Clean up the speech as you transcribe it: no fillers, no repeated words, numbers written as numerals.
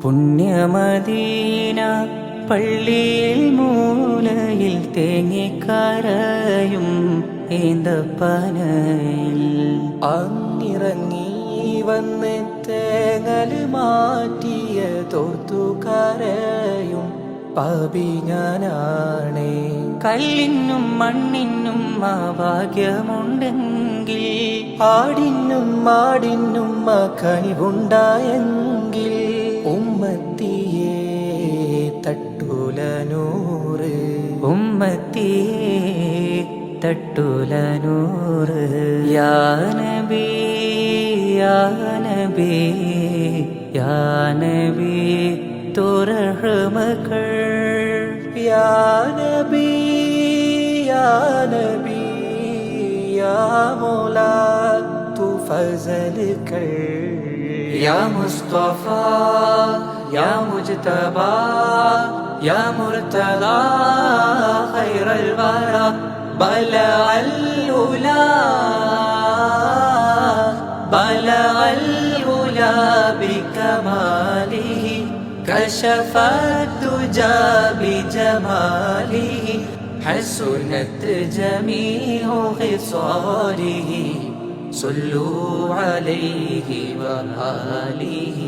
പുണ്യമദീന പള്ളിയിൽ മൂലയിൽ തേങ്ങിക്കരയും ഏന്തപ്പനയിൽ അങ്ങിറങ്ങി വന്ന് തേങ്ങൽ മാറ്റിയ തോർത്തുകരയും പാപി ഞാനാണേ. കല്ലിനും മണ്ണിനും ആ ഭാഗ്യമുണ്ടെങ്കിൽ ആടിനും മാടിനും ആ കനിവുണ്ടായെങ്കിൽ ഉമ്മത്തിയെ തട്ടൂല നൂറ്, ഉമ്മത്തിയെ തട്ടൂല നൂറ്. യാ നബി യാ നബി യാ നബി തുറഹ്മകൾ. യാ നബി യാ നബി യാ മൗലാ തു ഫസൽ കർ. യാ മുസ്തഫ യാ മുജ്തബാ യാ മുർതദാ ഖൈറൽ വറ ബലഅൽ ഉലാ ബലഅൽ ഉലാ ബികമാലിഹി കശഫത് ദുജാ ബിജമാലിഹി ഹസുനത് ജമീഉ ഖിസാലിഹി. صلوا عليه وآله